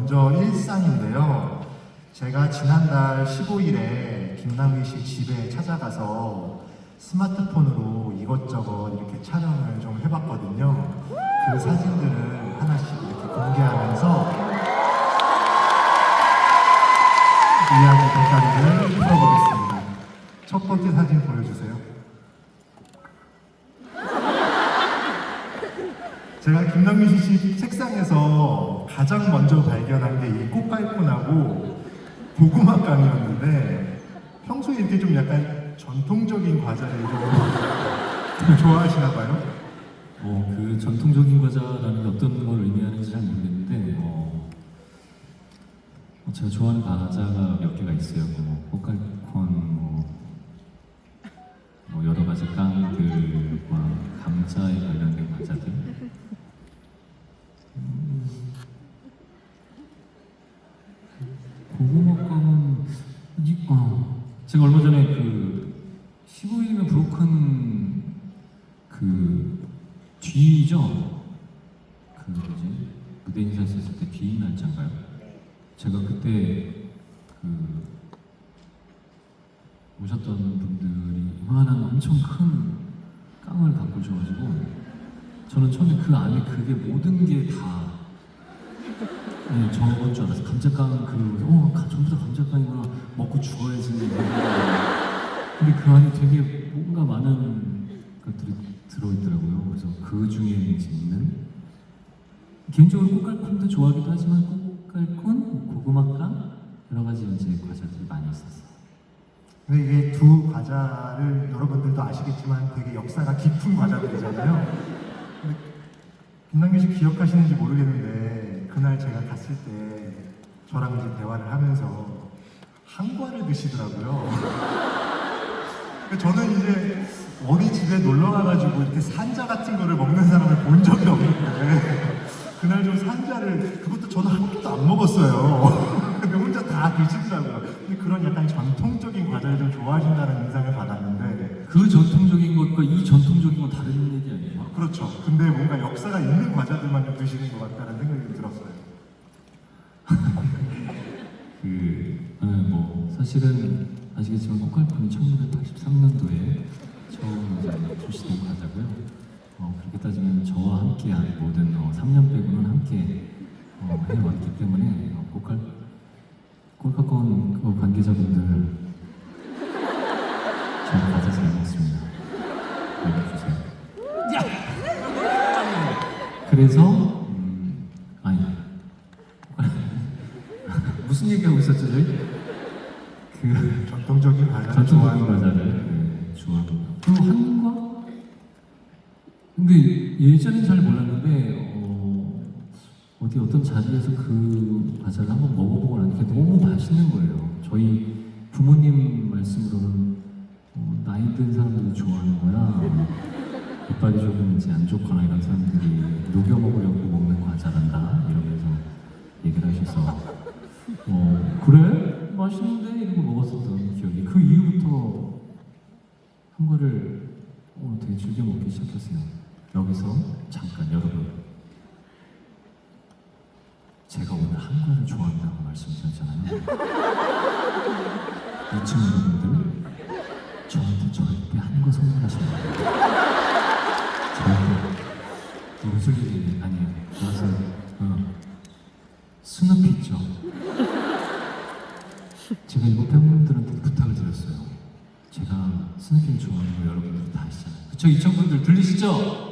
먼저 일상인데요. 제가 지난달 15일에 김남희 씨 집에 찾아가서 스마트폰으로 이것저것 이렇게 촬영을 좀 해봤거든요. 그 사진들을 하나씩 이렇게 공개하면서 이야기 대가리를 풀어보겠습니다. 첫 번째 사진 보여주세요. 제가 김남희 씨 책상에서 가장 먼저 발견한 게 이 꽃갈콘하고 고구마깡이었는데 평소에 이렇게 좀 약간 전통적인 과자를 좀 좋아하시나 봐요? 그 전통적인 과자라는 게 어떤 걸 의미하는지 잘 모르겠는데 제가 좋아하는 과자가 몇 개가 있어요. 꽃갈콘, 여러 가지 깡들과 감자에 관련된 과자들. 고구마깡은 제가 얼마 전에 그 15일이면 브로큰 그 뒤죠? 그 뭐지? 무대 인사 했을 때 뒤 날짜인가요? 제가 그때 그 오셨던 분들이 이만한 엄청 큰 깡을 갖고 오셔가지고 저는 처음에 그 안에 그게 모든 게다 저건 줄 알았어요. 감자깡 전부 다 감자깡이구나. 먹고 죽어야지. 근데 그 안에 되게 뭔가 많은 것들이 들어있더라고요. 그래서 그 중에 있는 개인적으로 꽃갈콘도 좋아하기도 하지만 꽃갈콘, 고구마깡 여러 가지 이제 과자들이 많이 있었어요. 근데 이게 두 과자를 여러분들도 아시겠지만 되게 역사가 깊은 과자들이잖아요. 근데 김남규 씨 기억하시는지 모르겠는데 그날 제가 갔을 때 저랑 이제 대화를 하면서 한과를 드시더라고요. 저는 이제 어디 집에 놀러 가가지고 이렇게 산자 같은 거를 먹는 사람을 본 적이 없는데 그날 좀 산자를 그것도 저는 한 끼도 안 먹었어요. 근데 혼자 다 드시더라고요. 근데 그런 약간 전통적인 과자를 좀 좋아하신다는 인상을 받았는데 그 전통적인 것과 이 전통적인 건 다른 얘기 아니에요? 그렇죠. 근데 뭔가 역사가 있는 과자들만 좀 드시는 것 같다는 생각이 좀 들었어요. 사실은 아시겠지만 꽃갈콘이 1983년도에 처음 이제 출시된 과자고요. 그렇게 따지면 저와 함께한 모든 3년 빼고는 함께 해왔기 때문에 꽃갈콘 관계자분들 저희 과자 잘 먹습니다. 연락주세요. 그래서 무슨 얘기하고 있었죠 저희? 그 전통적인 과자를 전통적인 과자를 좋아하고 또 한과? 근데 예전엔 잘 몰랐는데 어떤 자리에서 그 과자를 한번 먹어보고 나니까 너무 맛있는 거예요. 저희 부모님 말씀으로는 나이 든 사람들이 좋아하는 거야. 이빨이 조금 이제 안 좋거나 이런 사람들이 녹여 먹으려고 먹는 과자란다 이러면서 얘기를 하셔서 그래? 맛있는데? 이러고 먹었었던 기억이 그 이후부터 한과를 되게 즐겨 먹기 시작했어요. 여기서 잠깐 여러분 제가 오늘 한과를 좋아한다고 말씀드렸잖아요. 이 친구분들 저한테 절대 한과 선물하시면 안 돼요. 절대 무슨 일이 아니에요. 그래서 스누피 있죠? 제가 이거 팬분들한테 부탁을 드렸어요. 제가 스누피를 좋아하는 거 여러분들 다 아시잖아요. 그쵸? 이천분들 들리시죠?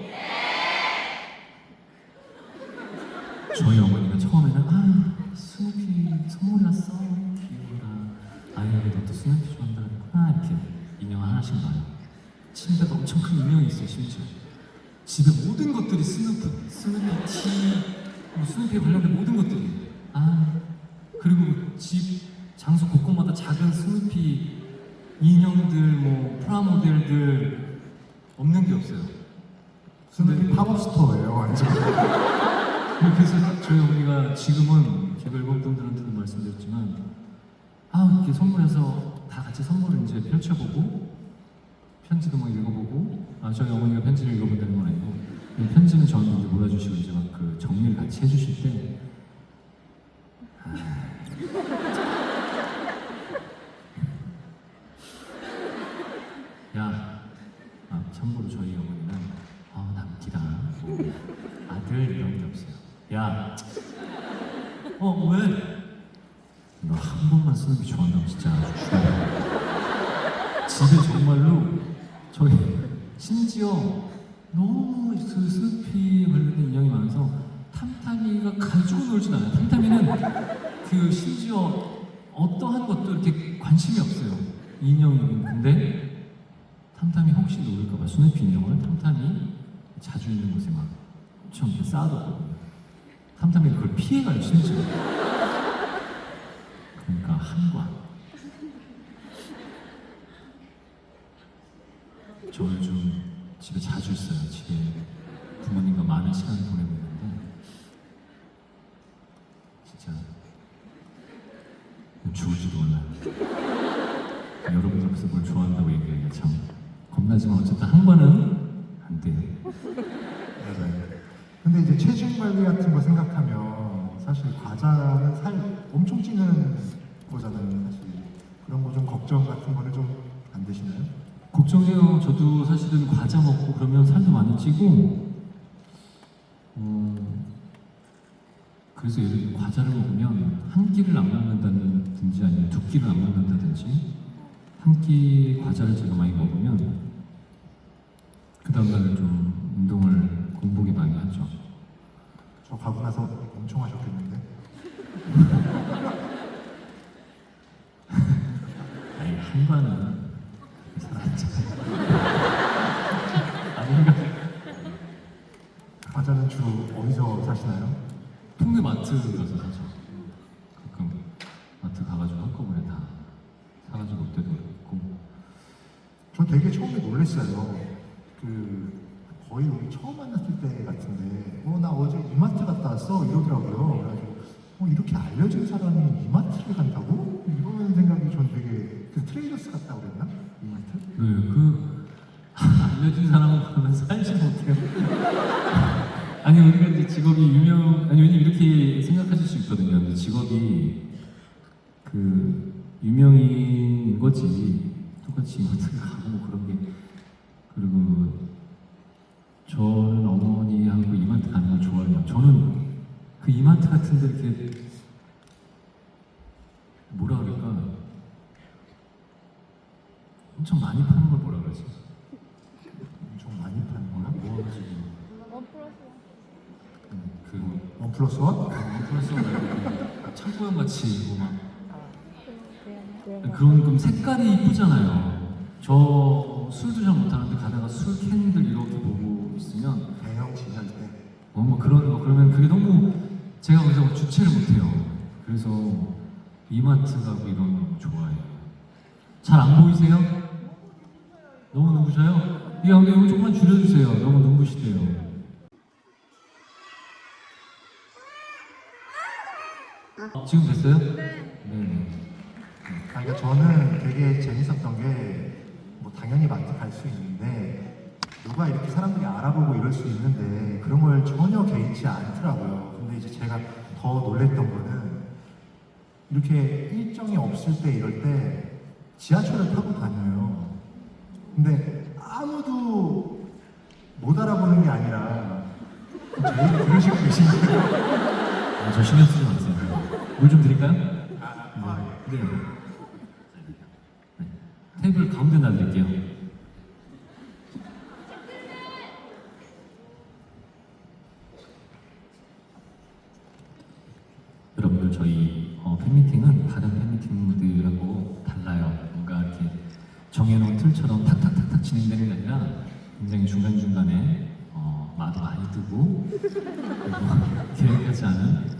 저희 어머니가 처음에는 스누피 선물이 왔어 귀여워라. 아이고 너도 스누피 좋아한다 그랬구나 이렇게 인형 하나씩 놔요. 침대도 엄청 큰 인형이 있어요. 심지어 집에 모든 것들이 스누피 티, 스누피에 관련된 모든 것들이 그리고 집 장소 곳곳마다 작은 스누피 인형들, 프라모델들 없는 게 없어요. 스누피 팝업 스토어예요, 완전. 그래서 저희 어머니가 지금은 제가 일본 분들한테도 말씀드렸지만 이렇게 선물해서 다 같이 선물을 이제 펼쳐보고 편지도 읽어보고 저희 어머니가 편지를 읽어본다는 건 아니고 편지는 저한테 이제 몰아주시고 이제 막 그 정리를 같이 해주실 때 야, 참고로 저희 어머니는 남기다 뭐, 아들 이런 게 없어요. 야, 왜? 너 한 번만 쓰는 게 좋아한다고 진짜 죽여. 집에 정말로 저희 심지어 너무 그 숲이 관련된 인형이 많아서 탐탐이가 가지고 놀진 않아요. 탐탐이는 그 심지어 어떠한 것도 이렇게 관심이 없어요. 인형이긴. 근데 탐탐이 혹시 놓을까봐 스누피 인형을 탐탐이 자주 있는 곳에 막 엄청 이렇게 쌓아뒀거든요. 탐탐이 그걸 피해가요, 심지어. 그러니까 한과 저 요즘 집에 자주 있어요. 집에 부모님과 많은 시간을 보내고 있는데 진짜 죽을지도 몰라요. 여러분들 앞에서 뭘 좋아한다고 얘기하기가 참 겁나지만 어쨌든 한과는 안 돼요. 맞아요. 근데 이제 체중 관리 같은 거 생각하면 사실 과자는 살 엄청 찌는 거잖아요. 사실 그런 거 좀 걱정 같은 거는 좀 안 되시나요? 걱정해요. 저도 사실은 과자 먹고 그러면 살도 많이 찌고 그래서 예를 들어 과자를 먹으면 한 끼를 안 먹는다든지 아니면 두 끼를 안 먹는다든지 한 끼 과자를 제가 많이 먹으면 그 다음날 좀 운동을 공복에 많이 하죠. 저 가고 나서 엄청 하셨겠는데? 아니 한과는 아닌가? 과자는 주로 어디서 사시나요? 동네 마트 가서 사죠. 가끔 마트 가가지고 한꺼번에 다 사가지고 올 때도 있고. 저 되게 처음에 놀랐어요. 거의 우리 처음 만났을 때 같은데, 나 어제 이마트 갔다 왔어 이러더라고요. 그래가지고 이렇게 알려진 사람이 이마트를 간다고? 이런 생각이 전 되게 트레이더스 같다고 그랬나? 이마트? 네, 알려진 사람은 그러면 살지 못해요. 아니 우리가 이제 직업이 아니 왜냐면 이렇게 생각하실 수 있거든요. 근데 직업이 유명인인 거지. 똑같이 이마트 가고 뭐 그런 게. 그리고 저는 어머니하고 이마트 가는 걸 좋아해요. 저는 그 이마트 같은 데 이렇게 뭐라 그럴까 엄청 많이 파는 걸 뭐라 그러지? 엄청 많이 파는 거야? 뭐 하지? 원 플러스 원? 플러스 말고 창고형 같이 뭐 막 그런 색깔이 이쁘잖아요. 저 술도 잘 못하는데 가다가 술 캔들 이렇게 보고 있으면 대형 진열대. 뭐 그런 거 그러면 그게 너무 제가 거기서 주체를 못해요. 그래서 이마트 가고 이런 거 좋아해요. 잘 안 보이세요? 너무 눈부셔요? 이 근데 이거 조금만 줄여주세요. 너무 눈부시대요. 지금 됐어요? 네. 그러니까 저는 되게 재밌었던 게 뭐 당연히 마트 갈 수 있는데 누가 이렇게 사람들이 알아보고 이럴 수 있는데 그런 걸 전혀 개의치 않더라고요. 근데 이제 제가 더 놀랬던 거는 이렇게 일정이 없을 때 이럴 때 지하철을 타고 다녀요. 근데 아무도 못 알아보는 게 아니라 제 얘기 들으시고 계신 거예요. 저 신경 쓰지 마세요. 물 좀 드릴까요? 네. 테이블 가운데 놔드릴게요. 여러분들 저희 팬미팅은 다른 팬미팅들하고 달라요. 뭔가 이렇게 정해놓은 틀처럼 탁탁탁탁 진행되는 게 아니라 굉장히 중간중간에 마도 많이 뜨고 그리고 계획하지 않은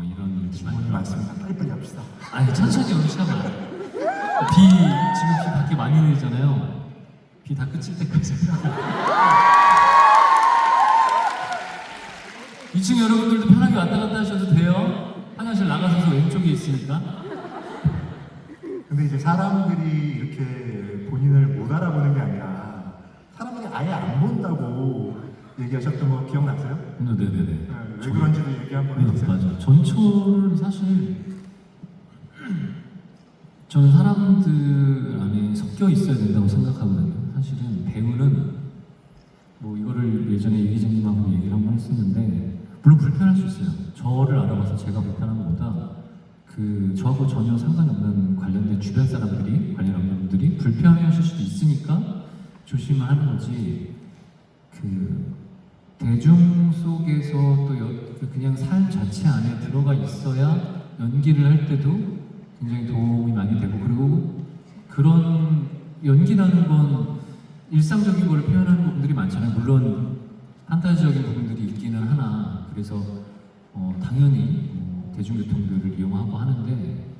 이런 일들이 많이 부모님 말씀이나 빨리빨리 합시다. 아니 천천히 오시다 봐요. 지금 비 밖에 많이 내리잖아요. 비 다 그칠 때까지. 2층 여러분들도 편하게 왔다 갔다 하셔도 돼요. 화장실 나가셔서 왼쪽에 있으니까. 근데 이제 사람들이 이렇게 본인을 못 알아보는 게 아니라 사람들이 아예 안 본다고 얘기하셨던 거 기억나세요? 네네네. 네, 왜 그런지도 얘기 한번 해주세요. 맞아. 전철은 사실 저는 사람들 안에 섞여 있어야 된다고 생각하거든요. 사실은 배우는 뭐 이거를 예전에 이기재님하고 얘기를 한번 했었는데 물론 불편할 수 있어요. 저를 알아봐서 제가 불편한 것보다 그 저하고 전혀 상관이 없는 관련된 주변 사람들이 관련 없는 분들이 불편해하실 수도 있으니까 조심을 하는 거지. 그 대중 속에서 또 그냥 삶 자체 안에 들어가 있어야 연기를 할 때도 굉장히 도움이 많이 되고, 그리고 그런 연기라는 건 일상적인 걸 표현하는 부분들이 많잖아요. 물론 판타지적인 부분들이 있기는 하나, 그래서 당연히 대중교통들을 이용하고 하는데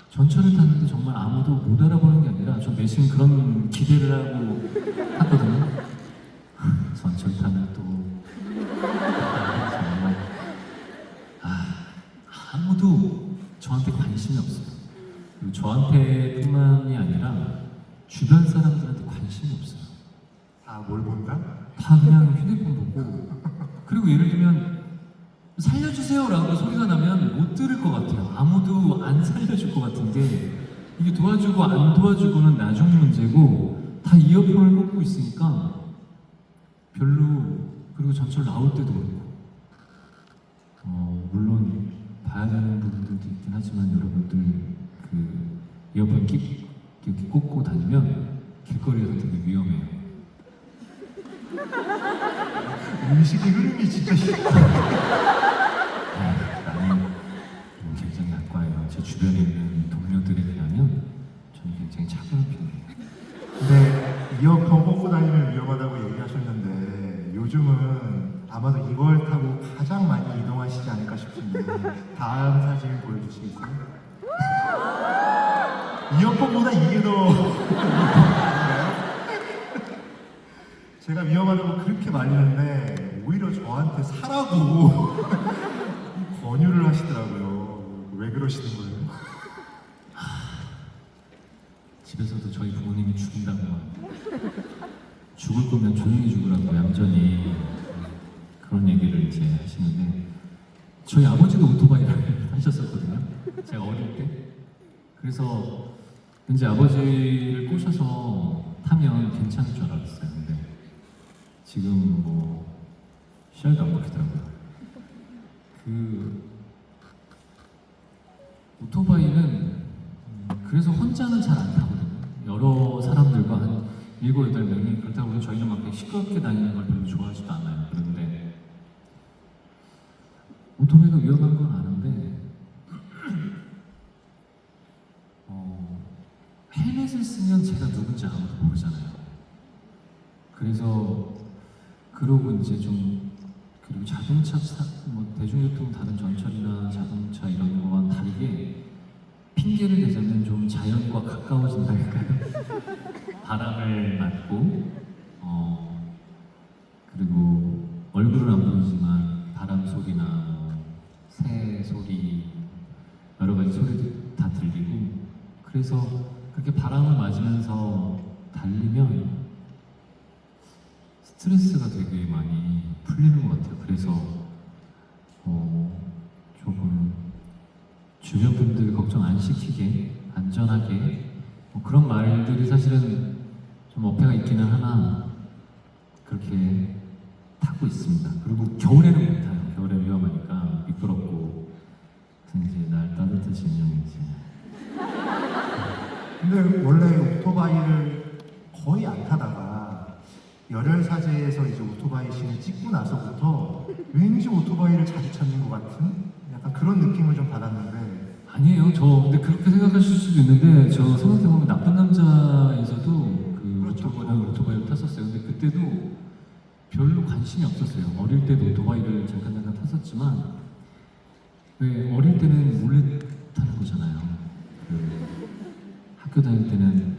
전철을 탔는데 정말 아무도 못 알아보는 게 아니라 저 내심 그런 기대를 하고 탔거든요. 전철 타면 또 정말 아무도 저한테 관심이 없어요. 그리고 저한테뿐만이 아니라 주변 사람들한테 관심이 없어요. 뭘 본다? 다 그냥 휴대폰 보고, 그리고 예를 들면 살려주세요라고 소리가 나면 못 들을 것 같아요. 아무도 안 살려줄 것 같은데 이게 도와주고 안 도와주고는 나중 문제고 다 이어폰을 꽂고 있으니까 별로. 그리고 전철 나올 때도 그렇고 물론 봐야 되는 부분들도 있긴 하지만 여러분들 그 이어폰 이렇게 꽂고 다니면 길거리에서 되게 위험해요. 의식의 흐름이 진짜 나는 굉장히 약과예요. 제 주변에 있는 동료들에 비하면 저는 굉장히 차가운 편이에요. 근데 이어폰 꽂고 다니면 위험하다고 얘기하셨는데 요즘은 아마도 이걸 타고 가장 많이 이동하시지 않을까 싶은데 다음 사진 보여주시겠어요? 이어폰보다 이게 더 제가 위험하다고 그렇게 말리는데 오히려 저한테 사라고 권유를 하시더라고요. 왜 그러시는 거예요? 집에서도 저희 부모님이 죽인다고 죽을 거면 조용히 죽으라고 얌전히 그런 얘기를 이제 하시는데, 저희 아버지도 오토바이를 하셨었거든요. 제가 어릴 때. 그래서 왠지 아버지를 꼬셔서 타면 괜찮을 줄 알았어요. 근데 지금 뭐 시알도 안 먹히더라고요. 그 오토바이는 그래서 혼자는 잘 안 타거든요. 여러 사람들과 한 7, 8명이, 그렇다고 해서 저희는 막 시끄럽게 다니는 걸 별로 좋아하지도 않아요. 그런데 오토바이가 위험한 건 아는데 헬멧을 쓰면 제가 누군지 아무도 모르잖아요. 그래서 그러고 이제 좀, 그리고 자동차 뭐 대중교통 다른 전철이나 자동차 이런 거와는 다르게 핑계를 대자면 좀 자연과 가까워진다니까요. 바람을 맞고 그리고 얼굴은 안 보이지만 바람 소리나 새 소리 여러 가지 소리도 다 들리고, 그래서 그렇게 바람을 맞으면서 달리면 스트레스가 되게 많이 풀리는 것 같아요. 그래서 조금 주변 분들 걱정 안 시키게 안전하게 그런 말들이 사실은 좀 어폐가 있기는 하나 그렇게 타고 있습니다. 그리고 겨울에는 못 타요. 겨울에 위험하니까 미끄럽고 이제 날 따뜻하신 인형이지. 근데 원래 오토바이를 거의 안 타다가 열혈사제에서 이제 오토바이 씬을 찍고 나서부터 왠지 오토바이를 자주 찾는 것 같은 약간 그런 느낌을 좀 받았는데. 아니에요. 저 근데 그렇게 생각하실 수도 있는데 저 생각해보면 나쁜 남자에서도 그 그렇죠. 오토바이를 탔었어요. 근데 그때도 별로 관심이 없었어요. 어릴 때도 오토바이를 잠깐 탔었지만 왜 어릴 때는 몰래 타는 거잖아요. 그 학교 다닐 때는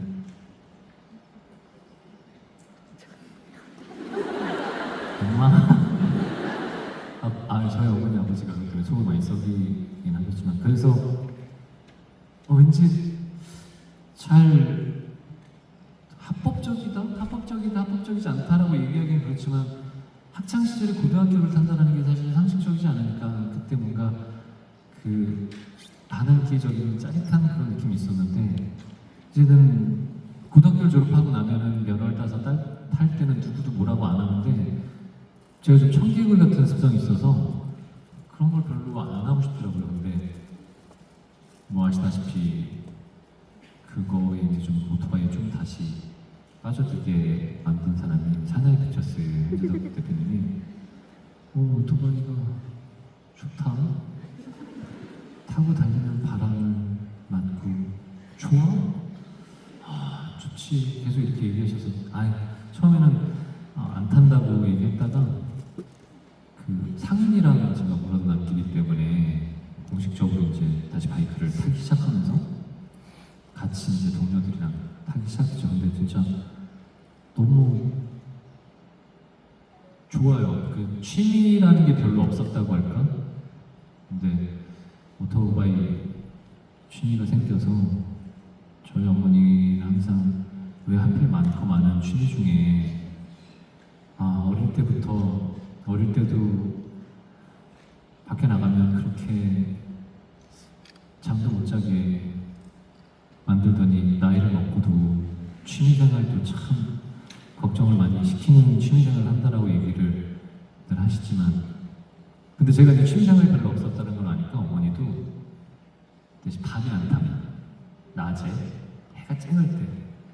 엄마 저희 어머니 아버지가 그때 속을 많이 썩이긴 하셨지만, 그래서 왠지 잘 합법적이지 않다라고 얘기하기는 그렇지만 학창 시절에 고등학교를 탄다는 게 사실 상식적이지 않으니까 그때 뭔가 그 반항기적인 짜릿한 그런 느낌이 있었는데 이제는 고등학교를 졸업하고 나면은 면허를 따서 탈 때는 누구도 뭐라고 안 하는데 제가 좀 청개구리 같은 습성이 있어서 그런 걸 별로 안 하고 싶더라고요. 근데 뭐 아시다시피 그거에 이제 좀 오토바이에 좀 다시 빠져들게 만든 사람이 사나이 픽처스 홍재석 대표님이 오토바이가 좋다. 타고 다니는 바람을 맞고 좋아? 아 좋지. 계속 이렇게 얘기하셔서 처음에는 안 탄다고 얘기했다가 그 상인이랑 제가 뭐라도 남기기 때문에 공식적으로 이제 다시 바이크를 타기 시작하면서 같이 이제 동료들이랑 타기 시작했죠. 근데 진짜 너무 좋아요. 그 취미라는 게 별로 없었다고 할까? 근데 오토바이 취미가 생겨서 저희 어머니는 항상 왜 하필 많고 많은 취미 중에 어릴 때도 밖에 나가면 그렇게 잠도 못 자게 만들더니 나이를 먹고도 취미생활도 참 걱정을 많이 시키는 취미생활을 한다라고 얘기를 늘 하시지만 근데 제가 이제 취미생활이 별로 없었다는 걸 아니까 어머니도 대신 밤이 안 타면 낮에 해가 쨍을 때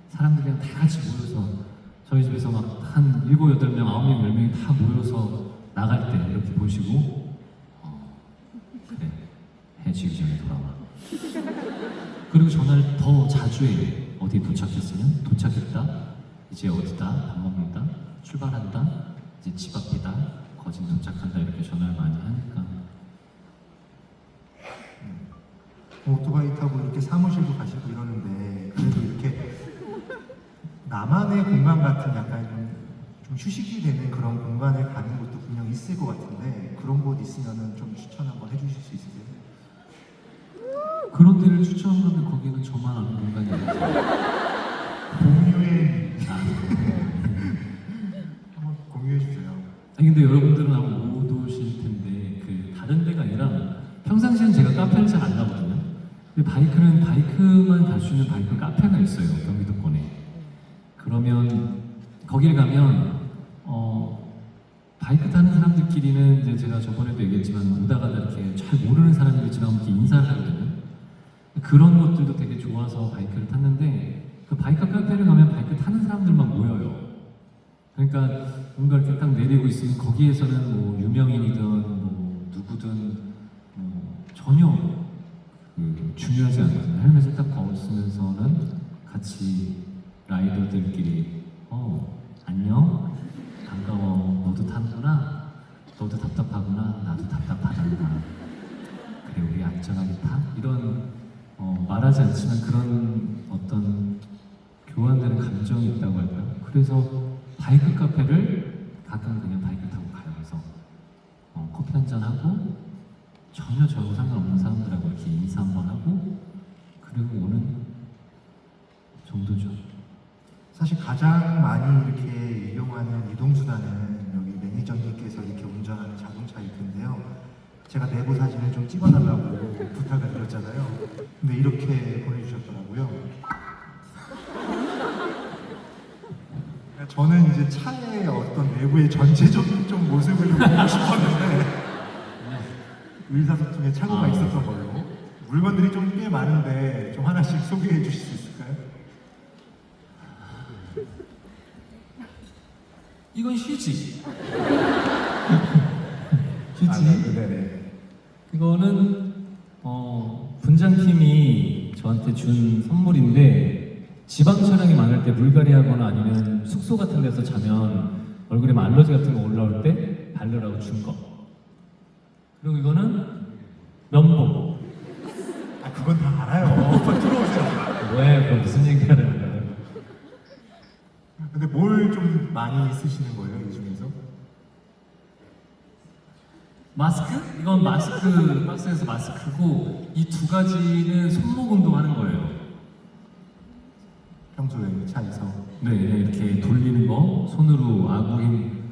사람들이랑 다 같이 모여서 저희 집에서 막 한 7, 8명, 9명, 10명이 다 모여서 나갈 때 이렇게 보시고 그래 해 지기 전에 돌아와 그리고 전화를 더 자주 해요. 어디 도착했으면 도착했다 이제 어디다 밥 먹는다 출발한다 이제 집 앞이다 거진 도착한다 이렇게 전화를 많이 하니까 오토바이 타고 이렇게 사무실도 가시고 이러는데 그래도 이렇게 나만의 공간 같은 약간 좀 휴식이 되는 그런 공간에 가는 곳도 분명 있을 것 같은데 그런 곳 있으면은 좀 추천 한번 해주실 수 있으세요? 그런 데를 추천하는데 거기는 저만 아는 공간이 아니죠. 공유해 한번 공유해 주세요. 아니 근데 여러분들은 아마 못 오실 텐데 그 다른 데가 아니라 평상시엔 제가 카페를 잘 안 가거든요. 근데 바이크만 갈 수 있는 바이크 카페가 있어요 경기도권에. 그러면 거길 가면 바이크 타는 사람들끼리는 이제 제가 저번에도 얘기했지만 오다가 이렇게 잘 모르는 사람들이 지나가면 이렇게 인사를 하거든요. 그런 것들도 되게 좋아서 바이크를 탔는데 그 바이크 카페를 가면 바이크 타는 사람들만 모여요. 그러니까 뭔가 이렇게 딱 내리고 있으면 거기에서는 뭐 유명인이든 뭐 누구든 뭐 전혀 중요하지 않거든요. 헬멧을 딱 벗으면서는 같이 라이더들끼리 안녕 반가워 너도 타는구나 너도 답답하구나 나도 답답하단다 그래 우리 안전하게 타 이런 말하지 않지만 그런 어떤 교환되는 감정이 있다고 할까요? 그래서 바이크 카페를 가끔 그냥 바이크 타고 가요. 그래서 커피 한잔 하고 전혀 저하고 상관없는 사람들하고 이렇게 인사 한번 하고 그리고 오는 정도죠. 사실 가장 많이 이렇게 이용하는 이동수단은 여기 매니저님께서 이렇게 운전하는 자동차일 텐데요. 제가 내부 사진을 좀 찍어달라고 부탁을 드렸잖아요. 근데 이렇게 보내주셨더라고요. 저는 이제 차의 어떤 내부의 전체적인 좀 모습을 좀 보고 싶었는데 의사소통에 착오가 있었던 걸로 물건들이 좀 꽤 많은데 좀 하나씩 소개해 주실 수 있을까요? 이건 휴지. 네네. 이거는 분장팀이 저한테 준 선물인데 지방 촬영이 많을 때 물갈이 하거나 아니면 숙소 같은 데서 자면 얼굴에 알러지 같은 거 올라올 때 바르라고 준 거. 그리고 이거는 면봉. 그건 다 알아요. 들어오세요. 왜 그거 무슨 얘기하는 거예요? 근데 뭘 좀 많이 쓰시는 거예요, 이 중에서? 마스크? 이건 마스크 박스에서 마스크고 이 두 가지는 손목 운동하는 거예요. 평소에 차에서. 네, 이렇게 돌리는 거 손으로 아구 힘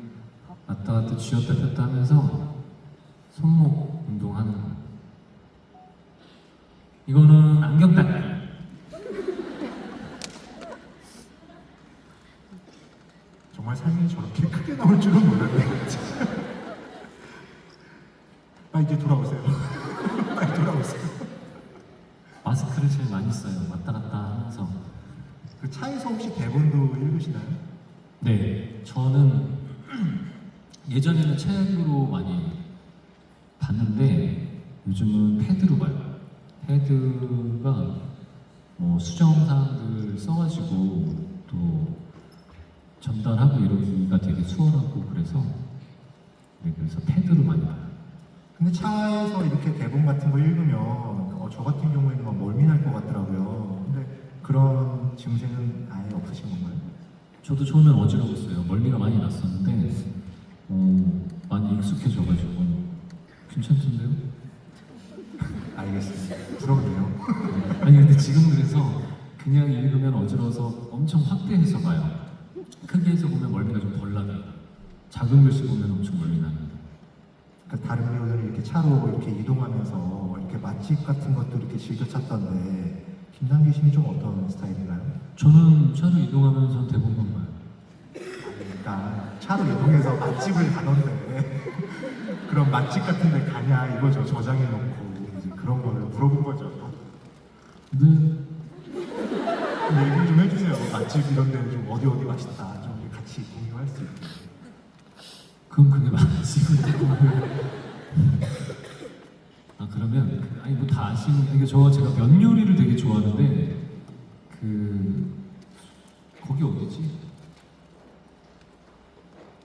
왔다 갔다 쥐었다 폈다 하면서 손목 운동하는 거. 이제 돌아오세요. 빨리 돌아오세요. 마스크를 제일 많이 써요. 왔다 갔다 하면서. 그 차에서 혹시 대본도 읽으시나요? 네, 저는 예전에는 책으로 많이 봤는데 요즘은 패드로 봐요. 패드가 뭐 수정사항들 써가지고 또 전달하고 이러기가 되게 수월하고 그래서 네, 그래서 패드로 많이 봐요. 근데 차에서 이렇게 대본 같은 거 읽으면 저 같은 경우에는 막 멀미날 것 같더라고요. 근데 그런 증세는 아예 없으신 건가요? 저도 처음엔 어지러웠어요. 멀미가 많이 났었는데 많이 익숙해져가지고 괜찮던데요? 알겠습니다. 부럽네요. 아니 근데 지금 그래서 그냥 읽으면 어지러워서 엄청 확대해서 봐요. 크게 해서 보면 멀미가 좀 덜 나요. 작은 글씨 보면 엄청 멀미 나는데. 그러니까 다른 배우들이 이렇게 차로 이렇게 이동하면서 이렇게 맛집 같은 것도 이렇게 즐겨 찾던데 김남기 씨는 좀 어떤 스타일인가요? 저는 차로 이동하면서 대본만 봐요. 그러니까 차로 이동해서 맛집을 가던데 그런 맛집 같은 데 가냐 이거죠. 저장해 놓고 이제 그런 거를 물어본 거죠. 근데 얘기 좀 해주세요. 맛집 이런 데는 좀 어디 맛있다. 좀 같이 공유할 수 있게. 그럼 그게 맞지. 아 그러면 아니 뭐 다 아시는 이게 제가 면 요리를 되게 좋아하는데 거기 어디지?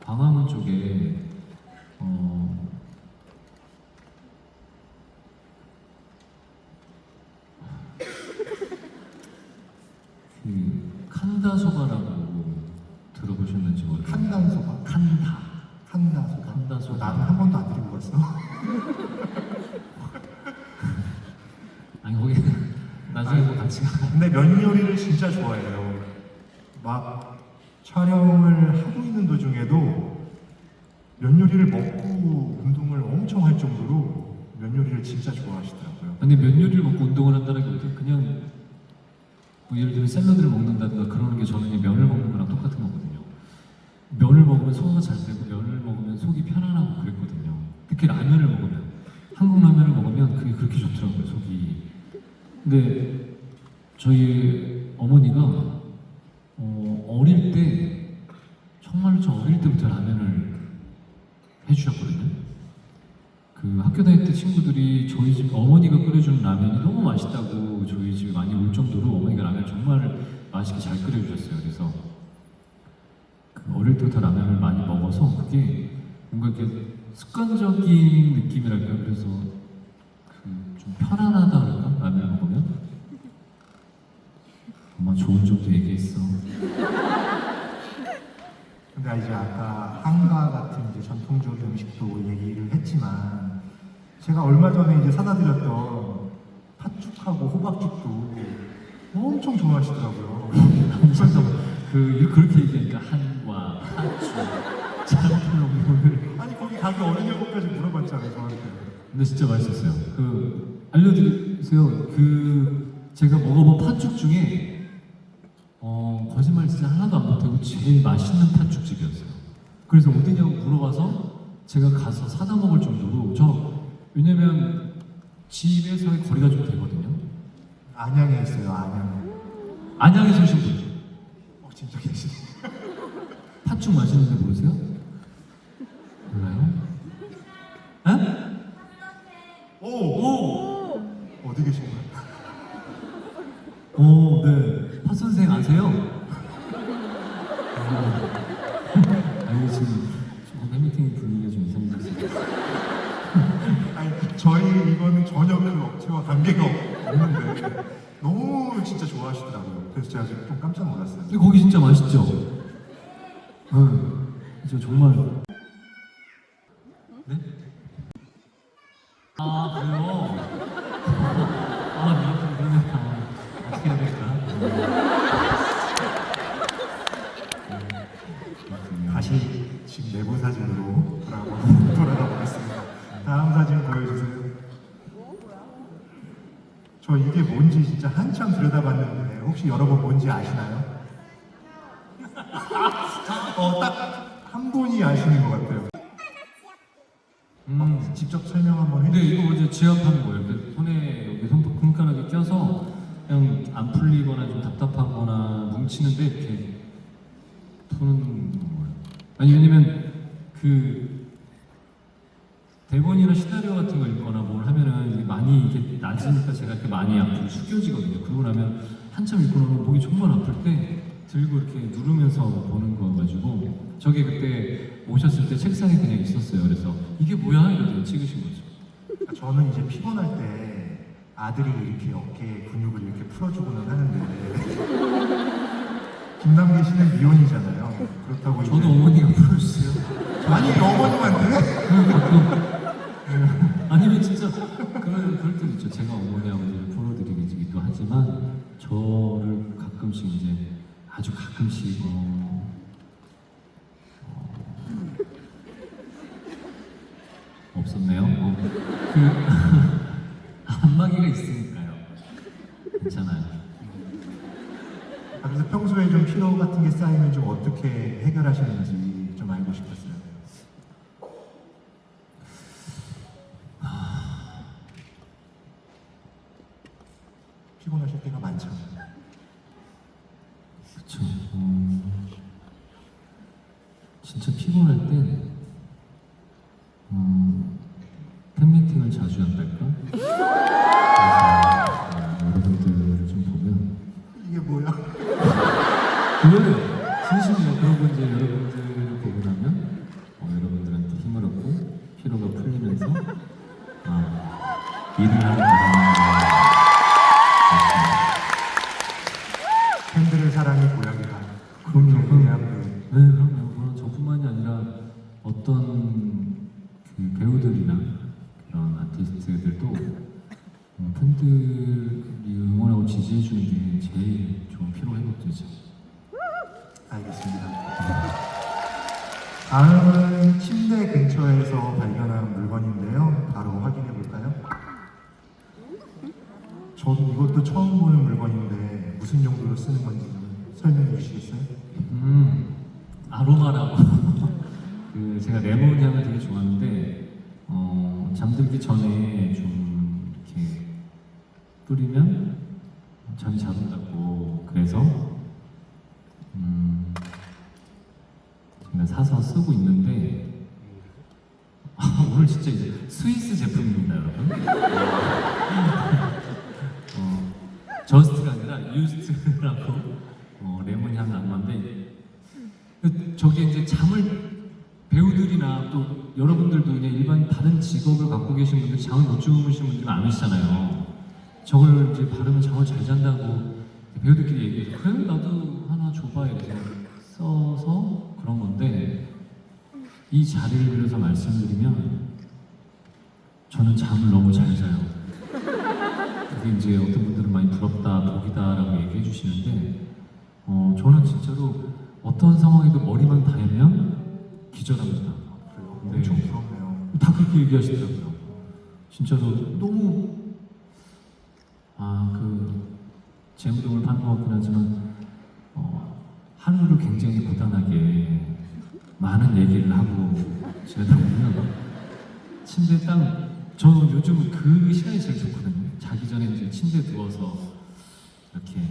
광화문 쪽에 칸다소바라고 들어보셨는지 모르겠어요. 칸단소바. 칸다소바. 칸다소바. 나는 한 번도 안 드리고 갔어. 아니 거기 나중에 뭐 같이 가. 근데 면 요리를 진짜 좋아해요. 막 촬영을 하고 있는 도중에도 면 요리를 먹고 운동을 엄청 할 정도로 면 요리를 진짜 좋아하시더라고요. 근데 면 요리를 먹고 운동을 한다는 게 그냥 뭐 예를 들면 샐러드를 먹는다든가 그러는 게 저는 그냥 면을 먹는 거랑 똑같은 거거든요. 면을 먹으면 소화가 잘 되고 면을 먹으면 속이 편안하고 그랬거든요. 특히 라면을 먹으면 한국 라면을 먹으면 그게 그렇게 좋더라고요 속이. 근데 저희 어머니가 어릴 때 정말로 저 어릴 때부터 라면을 해주셨거든요. 그 학교 다닐 때 친구들이 저희 집 어머니가 끓여주는 라면이 너무 맛있다고 저희 집에 많이 올 정도로 어머니가 라면 정말 맛있게 잘 끓여주셨어요. 그래서 그 어릴 때부터 라면을 많이 먹어서 그게 뭔가 이렇게 습관적인 느낌이랄까요. 그래서 좀 편안하다 그럴까? 라면을 먹으면 엄마 좋은 점도 얘기했어. 근데 이제 아까 한가 같은 이제 전통적인 음식도 얘기를 했지만 제가 얼마 전에 이제 사다 드렸던 팥죽하고 호박죽도 엄청 좋아하시더라고요. 그렇게 얘기하니까 한과 한주 장편을 아니 거기 가기 어디냐고까지 물어봤잖아요 저한테. 근데 진짜 맛있었어요. 알려드리세요. 제가 먹어본 팥죽 중에 거짓말 진짜 하나도 안 보태고 제일 맛있는 팥죽집이었어요. 그래서 어디냐고 물어봐서 제가 가서 사다 먹을 정도로 왜냐면 집에서의 거리가 좀 되거든요. 안양에 있어요. 안양. 안양에 사신 분 진짜 계시네. 팥죽 맛있는데 모르세요? 몰라요? 에? 오! 어디 계신 거예요? 네. 팥 선생 아세요? 아니 지금 조금 팬미팅 분위기가 좀 이상해졌어요. 아니 저희 이거는 전혀 그 업체와 관계가 없는데 너무 진짜 좋아하시더라고요. 그래서 제가 지금 좀 깜짝 놀랐어요. 근데 거기 진짜 맛있죠? 진짜 정말. 네? 아 그래요? 미역국 그러면 어떻게 해야 될까? 다시 집 내부 사진으로 돌아가 보겠습니다. 다음 사진 보여주세요. 저 이게 뭔지 진짜 한참 들여다봤는데 혹시 여러분 뭔지 아시나요? 딱 한 분이 아시는 것 같아요. 직접 설명 한번 근데 해주세요. 이거 먼저 지압하는 거예요. 이렇게 손에 여기 손가락에 껴서 그냥 안 풀리거나 좀 답답하거나 뭉치는데 이렇게 푸는 거예요. 아니 왜냐면 그 대본이나 시나리오 같은 거 읽거나 뭘 하면은 이게 많이 이게 낮으니까 제가 이렇게 많이 앞으로 숙여지거든요. 그러고 나면 한참 읽고 나면 목이 정말 아플 때 들고 이렇게 누르면서 보는 거 가지고 저게 그때 오셨을 때 책상에 그냥 있었어요. 그래서 이게 뭐야 이러더니 찍으신 거죠. 저는 이제 피곤할 때 아들이 이렇게 어깨 근육을 이렇게 풀어주고는 하는데 김남기 씨는 미혼이잖아요. 그렇다고 이제 저도 어머니가 풀어주세요. 아니 어머님한테? 가끔 아니면 진짜 그럴 때도 있죠. 제가 어머니 아버지를 풀어드리기도 하지만 저를 가끔씩 이제 아주 가끔씩 없었네요. 그 안마기가 있으니까요. 괜찮아요. 그래서 평소에 좀 피로 같은 게 쌓이면 좀 어떻게 해결하시는지 좀 알고 싶었어요. 피곤하실 때가 많잖아요. 그쵸. 진짜 피곤할 땐 팬미팅을 자주 한달까? 그래서 여러분들을 좀 보면 이게 뭐야? 그거는 진심이에요. 그러고 이제 여러분들을 보고 나면 여러분들한테 힘을 얻고 피로가 풀리면서 일을 하는 과정이 팬들의 사랑이 고향이다. 그럼요. 그 네, 그럼요. 그건 저뿐만이 아니라 어떤 그 배우들이나 그런 아티스트들도 팬들이 응원하고 지지해주는 게 제일 좋은 피로 회복제죠. 알겠습니다. 다음은 침대 근처에서 발견한 물건인데요. 바로 확인해 볼까요? 저도 이것도 처음 보는 물건인데 무슨 용도로 쓰는 건지 좀 설명해 주시겠어요? 아로마라고. 그 제가 레몬 향을 되게 좋아하는데 잠들기 전에 좀 이렇게 뿌리면 잠이 잘 온다고. 그래서 제가 사서 쓰고 있는데 오늘 진짜 이제 스위스 제품입니다, 여러분. 저스트가 아니라 유스트라고 레몬 향 안마인데 저게 이제 잠을 배우들이나 또 여러분들도 그냥 일반 다른 직업을 갖고 계신 분들 잠을 못 주무시는 분들 많으시잖아요. 저걸 이제 바르면 잠을 잘 잔다고 배우들끼리 얘기해서 그래 나도 하나 줘봐 이래서 써서 그런 건데 이 자리를 빌어서 말씀드리면 저는 잠을 너무 잘 자요. 그게 이제 어떤 분들은 많이 부럽다, 복이다라고 얘기해 주시는데 저는 진짜로 어떤 상황에도 머리만 닿으면 기절합니다. 그래요? 네. 엄청 부럽네요. 다 그렇게 얘기하시더라고요. 진짜로 너무 그 재무동을 파는 것 같긴 하지만 하루를 굉장히 고단하게 많은 얘기를 하고 지내다 보면 침대에 저는 요즘 그 시간이 제일 좋거든요. 자기 전에 이제 침대에 누워서 이렇게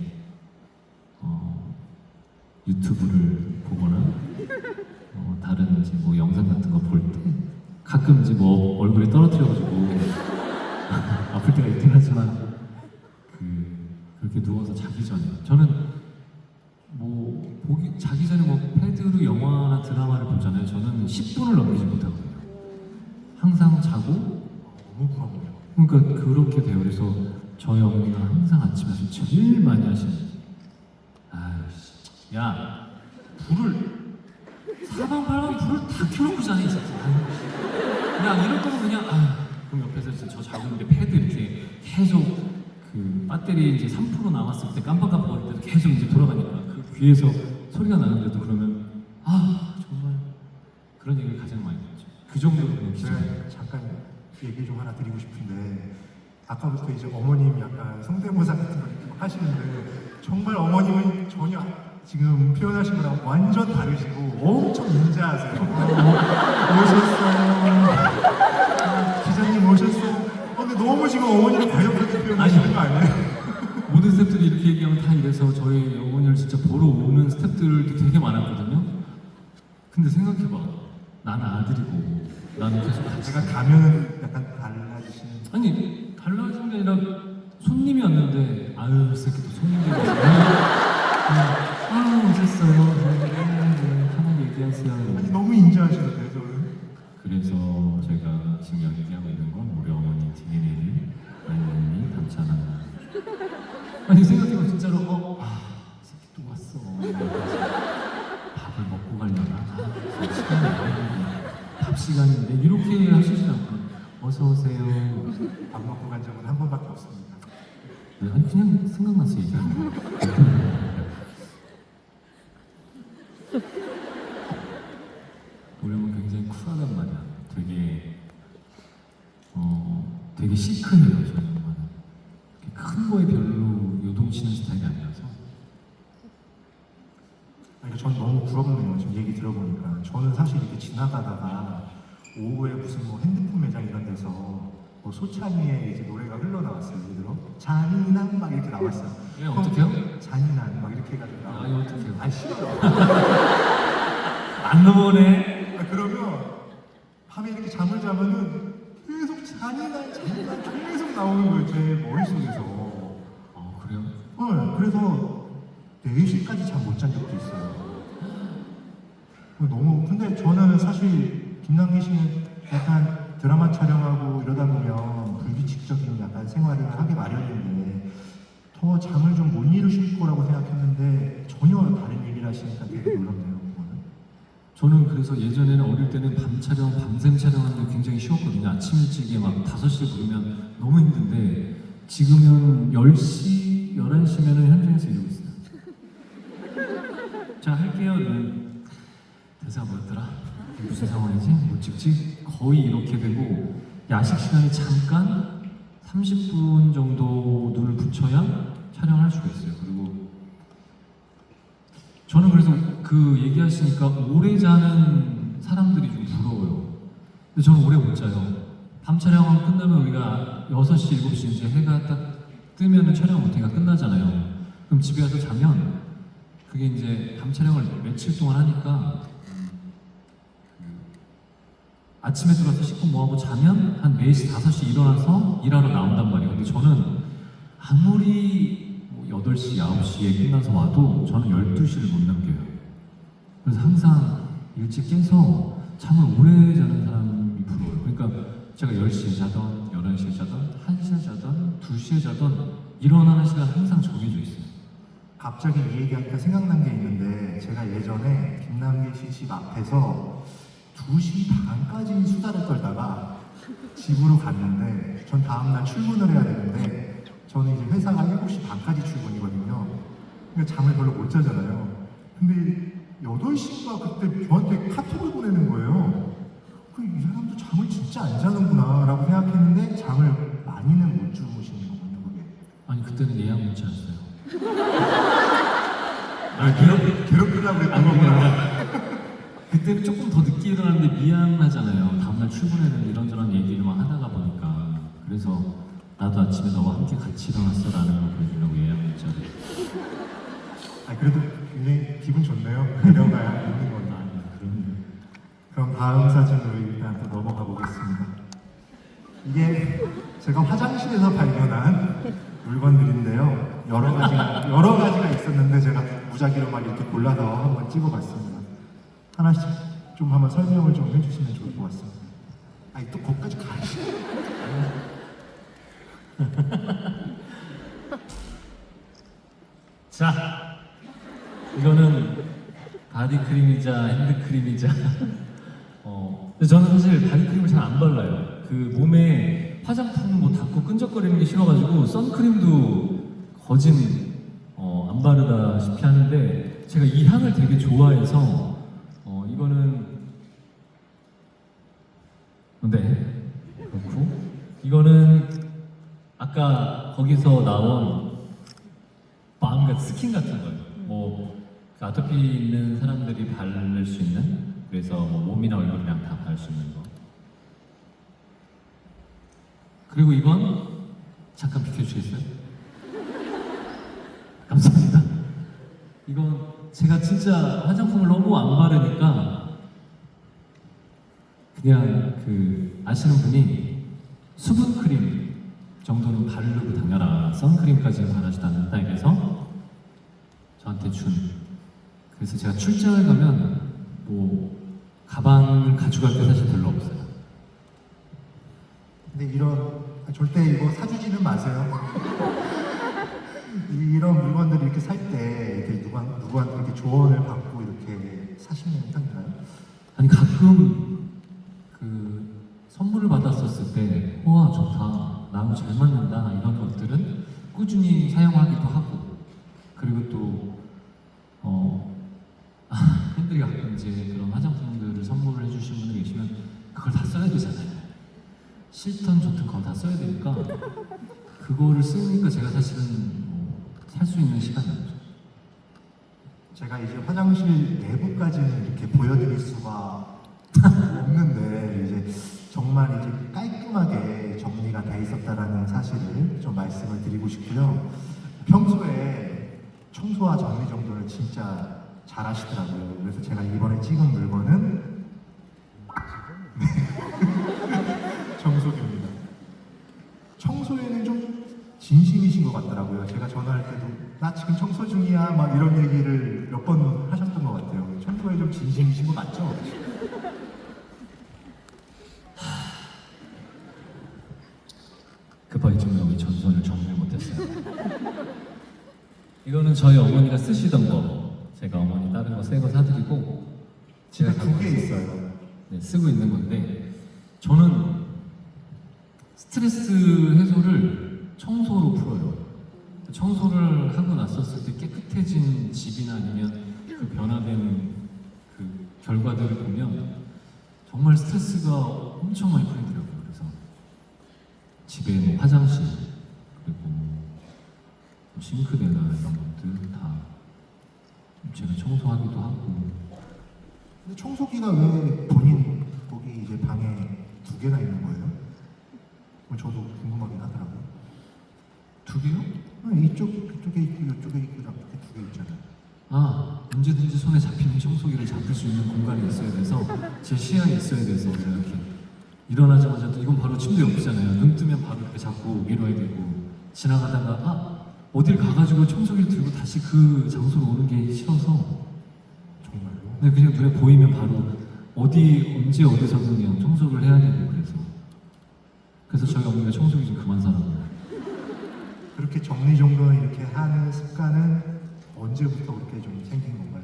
유튜브를 보거나 다른 이제 뭐 영상 같은 거 볼 때 가끔 이제 뭐 얼굴에 떨어뜨려가지고 아플 때가 있긴 하지만 그렇게 누워서 자기 전에 저는 뭐 자기 전에 뭐 패드로 영화나 드라마를 보잖아요. 저는 10분을 넘기지 못하거든요. 항상 자고 너무 부럽네요. 그러니까 그렇게 돼요. 그래서 저희 어머니가 항상 아침에서 제일 많이 하시는 아이씨 야 불을 사방팔방 불을 다 켜놓고 자네 이 새끼. 그냥 이럴 거면 그냥 그럼 옆에서 이제 저 자고 있는데 패드 이렇게 계속 그 배터리 이제 3% 남았을 때 깜빡깜빡거릴 때도 계속 이제 돌아가니까 그 귀에서 소리가 나는데도 그러면 정말 그런 얘기를 가장 많이 듣죠. 그 정도로 그냥 제가 기절. 잠깐 얘기 좀 하나 드리고 싶은데 아까부터 이제 어머님 약간 성대모사 같은 걸 이렇게 막 하시는데 정말 어머님은 전혀 지금 표현하신 거랑 완전 다르시고 엄청 인자하세요. 오셨어요. 근데 너무 지금 어머니를 과격하게 표현하시는 거 아니에요? 모든 스태프들이 이렇게 얘기하면 다 이래서 저희 어머니를 진짜 보러 오는 스태프들도 되게 많았거든요. 근데 생각해봐, 나는 아들이고 나는 계속 같이 제가 가면은 약간 달라지시는. 아니 달라진 게 아니라 손님이었는데 아유 이 새끼 또 손님들이 오셨어요. 편하게 얘기하세요. 아니 너무 인자하시는데 저는. 그래서 제가 지금 얘기하고 있는 건 우리 어머니 DNA를 많이 감찬한다. 아니 생각해보면 진짜로 이 새끼 또 왔어. 밥을 먹고 가려나? 밥 시간인데 이렇게 하시진 않고 어서 오세요. 밥 먹고 간 적은 한 번밖에 없습니다. 네, 아니 그냥 생각나서 얘기하는 거예요. 우리 어머니 굉장히 쿨하단 말이야. 되게 시크해요 저희 엄마는. 큰 거에 별로 요동치는 스타일이 아니라서. 아니, 전 너무 부럽네요. 지금 얘기 들어보니까. 저는 사실 이렇게 지나가다가 오후에 무슨 뭐 핸드폰 매장 이런 데서 뭐 소찬이의 이제 노래가 흘러나왔어요. 예를 들어 잔인한 막 이렇게 나왔어요. 예, 어떡해요? 잔인한 막 이렇게 해가지고 나와요. 이거 어떡해요? 아 싫어요. 안 넘어오네. 그러면 밤에 이렇게 잠을 자면은 계속 잔인한 계속 나오는 거예요. 제 머릿속에서. 그래요? 그래서 4시까지 잠 못 잔 적도 있어요. 너무 근데 저는 사실 김남기 씨는 약간 드라마 촬영하고 이러다 보면 불규칙적인 약간 생활을 하기 마련인데 더 잠을 좀 못 이루실 거라고 생각했는데 전혀 다른 얘기를 하시니까 되게 놀랍네요. 그거는. 저는 그래서 예전에는 어릴 때는 밤 촬영, 밤샘 촬영하는 게 굉장히 쉬웠거든요. 아침 일찍에 막 5시에 부르면 너무 힘든데 지금은 10시, 11시면은 현장에서 이러고 있어요. 자, 할게요. 대사가 뭐였더라? 무슨 상황이지? 뭐 찍지? 거의 이렇게 되고 야식 시간에 잠깐 30분 정도 눈을 붙여야 촬영할 수가 있어요. 그리고 저는 그래서 그 얘기하시니까 오래 자는 사람들이 좀 부러워요. 근데 저는 오래 못 자요. 밤 촬영 끝나면 우리가 6시, 7시 이제 해가 딱 뜨면은 촬영 못해가 끝나잖아요. 그럼 집에 가서 자면 그게 이제 밤 촬영을 며칠 동안 하니까 아침에 들어서 씻고 뭐하고 자면 한 4시, 5시 일어나서 일하러 나온단 말이에요. 근데 저는 아무리 8시, 9시에 끝나서 와도 저는 12시를 못 넘겨요. 그래서 항상 일찍 깨서 잠을 오래 자는 사람이 부러워요. 그러니까 제가 10시에 자던, 11시에 자던, 1시에 자던, 2시에 자던 일어나는 시간 항상 정해져 있어요. 갑자기 이 얘기하니까 생각난 게 있는데 제가 예전에 김남기 씨 집 앞에서 2시 반까지 수다를 떨다가 집으로 갔는데 전 다음날 출근을 해야 되는데 저는 이제 회사가 7시 반까지 출근이거든요. 그러니까 잠을 별로 못 자잖아요. 근데 8시인가 그때 저한테 카톡을 보내는 거예요. 이 사람도 잠을 진짜 안 자는구나 라고 생각했는데 잠을 많이는 못 주무시는 거군요. 그게. 아니 그때는 예약 문자였어요. 괴롭히려고 그랬던 거구나. 그때는 조금 더 늦게 일어났는데 미안하잖아요. 다음날 출근해는 이런저런 얘기를 막 하다가 보니까. 그래서 나도 아침에 너와 함께 같이 일어났어 라는 걸 보여주려고 예약 문자를. 그래도 굉장히 기분 좋네요. 내려가야 있는 건. 그럼 다음 사진으로 일단 또 넘어가 보겠습니다. 이게 제가 화장실에서 발견한 물건들인데요. 여러 가지가 있었는데 제가 무작위로 막 이렇게 골라서 한번 찍어봤습니다. 하나씩 좀 한번 설명을 좀 해주시면 좋을 것 같습니다. 또 거기까지 가시죠. 자, 이거는 바디크림이자 핸드크림이자 근데 저는 사실 바디크림을 잘 안 발라요. 그 몸에 화장품 뭐 닿고 끈적거리는 게 싫어가지고 선크림도 거진 안 바르다시피 하는데 제가 이 향을 되게 좋아해서 이거는 네 그렇고 이거는 아까 거기서 나온 마음같은 스킨 같은 거예요. 뭐 아토피 있는 사람들이 바를 수 있는 그래서 뭐 몸이나 얼굴이랑 다 바를 수 있는 거. 그리고 이건 잠깐 비켜주시겠어요? 감사합니다. 이건 제가 진짜 화장품을 너무 안 바르니까 그냥 그 아시는 분이 수분 크림 정도는 바르고 다녀라. 선크림까지는 바르지도 않는다. 이래서 저한테 준. 그래서 제가 출장을 가면 뭐 가방을 가져갈 게 사실 별로 없어요. 근데 절대 이거 사주지는 마세요. 이런 물건들을 이렇게 살 때 이렇게 누구한테 이렇게 조언을 받고 이렇게 사시는 편인가요? 아니 가끔 그 선물을 받았었을 때 우와 좋다 나하고 잘 맞는다 이런 것들은 꾸준히 사용하기도 하고 그리고 또 팬들이 가끔 이제 그런 화장품들을 선물을 해주신 분들 계시면 그걸 다 써야 되잖아요. 싫든 좋든 그걸 다 써야 되니까 그거를 쓰니까 제가 사실은 살 수 있는 시간이 없죠. 제가 이제 화장실 내부까지는 이렇게 보여드릴 수가 없는데 이제 정말 이제 깔끔하게 정리가 돼 있었다라는 사실을 좀 말씀을 드리고 싶고요. 평소에 청소와 정리 정도를 진짜 잘 하시더라고요. 그래서 제가 이번에 찍은 물건은 청소기입니다. 청소에는 좀 진심이신 것 같더라고요. 제가 전화할 때도 나 지금 청소 중이야 막 이런 얘기를 몇 번 하셨던 것 같아요. 청소에 좀 진심이신 거 맞죠? 급하게 좀 여기 전선을 정리를 못했어요. 이거는 저희 어머니가 쓰시던 거 제가 어머니 다른 거 새 거 사드리고 집에 제가 두 개 있어요. 네, 쓰고 있는 건데 저는 스트레스 해소를 청소로 풀어요. 청소를 하고 났었을 때 깨끗해진 집이나 아니면 그 변화된 그 결과들을 보면 정말 스트레스가 엄청 많이 풀리더라고요. 그래서 집에 뭐 화장실 그리고 뭐 싱크대나 이런 것들 다 제가 청소하기도 하고. 근데 청소기가 왜 본인 거기 이제 방에 두 개나 있는 거예요? 저도 궁금하긴 하더라고요. 두 개요? 이쪽에 있고 이쪽에 있고 이렇게 두 개 있잖아요. 아, 언제든지 손에 잡히는 청소기를 잡을 수 있는 공간이 있어야 돼서 제 시야에 있어야 돼서 제가 이렇게 일어나자마자 또 이건 바로 침대 옆이잖아요. 눈 뜨면 바로 이렇게 잡고 밀어야 되고 지나가다가 어딜 가가지고 청소기를 들고 다시 그 장소로 오는 게 싫어서 정말로? 네, 그냥 눈에 보이면 바로 언제 어디서든 그냥 청소를 해야 되고 그래서 저희 어머니가 청소기 좀 그만 사라고. 그렇게 정리정돈을 이렇게 하는 습관은 언제부터 그렇게 좀 생긴 건가요?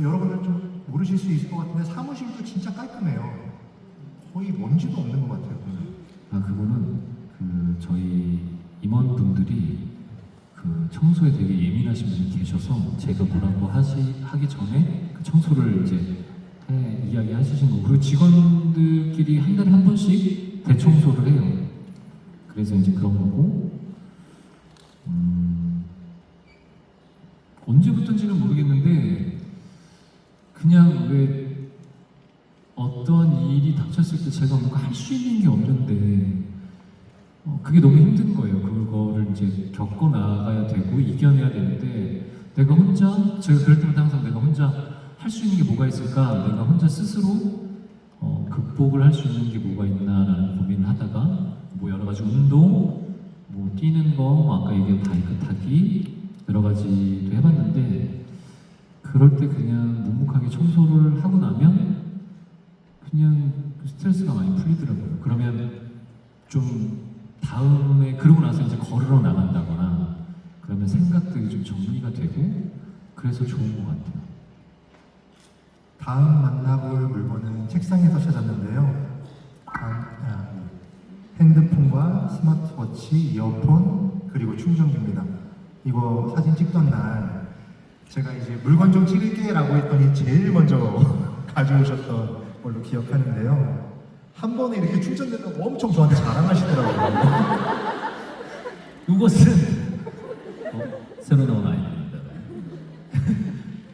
여러분들 좀 모르실 수 있을 것 같은데 사무실도 진짜 깔끔해요. 거의 먼지도 없는 것 같아요. 그거는 그 저희 임원분들이 그 청소에 되게 예민하신 분이 계셔서 제가 뭐라고 하기 전에 그 청소를 이제 이야기 하시신 거고 그리고 직원들끼리 한 달에 한 번씩 대청소를 해요. 그래서 이제 그런 거고 언제부터인지는 모르겠는데 그냥 왜 어떤 일이 닥쳤을 때 제가 뭔가 할 수 있는 게 없는데 그게 너무 힘든 거예요. 그거를 이제 겪어 나가야 되고 이겨내야 되는데 내가 혼자 제가 그럴 때마다 항상 내가 혼자 할 수 있는 게 뭐가 있을까? 내가 혼자 스스로 극복을 할 수 있는 게 뭐가 있나라는 고민을 하다가 뭐 여러 가지 운동, 뭐 뛰는 거, 뭐 아까 얘기한 바이크 타기 여러 가지도 해봤는데 그럴 때 그냥 묵묵하게 청소를 하고 나면 그냥 스트레스가 많이 풀리더라고요. 그러면 좀 다음에 그러고 나서 이제 걸으러 나간다거나 그러면 생각들이 좀 정리가 되고 그래서 좋은 것 같아요. 다음 만나볼 물건은 책상에서 찾았는데요. 핸드폰과 스마트워치, 이어폰, 그리고 충전기입니다. 이거 사진 찍던 날 제가 이제 물건 좀 찍을게 라고 했더니 제일 먼저 가져오셨던 걸로 기억하는데요. 한 번에 이렇게 충전된다고 엄청 저한테 자랑하시더라고요. 이것은 새로 나온 아이입니다.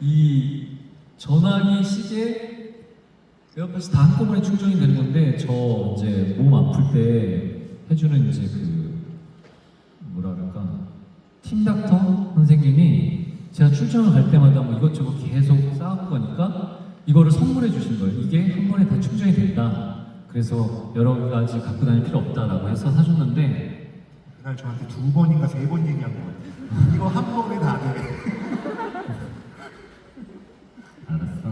이 전화기 시계가 에어팟이 다 한꺼번에 충전이 되는 건데 저 이제 몸 아플 때 해주는 이제 그 뭐라 그럴까 팀닥터 선생님이 제가 출장을 갈 때마다 뭐 이것저것 계속 쌓고 가니까 이거를 선물해 주신 거예요. 이게 한 번에 다 충전이 된다. 그래서 여러 가지 갖고 다닐 필요 없다라고 해서 사줬는데 그날 저한테 2번인가 3번 얘기한 것 같아요. 이거 한 번에 다 돼. 알았어.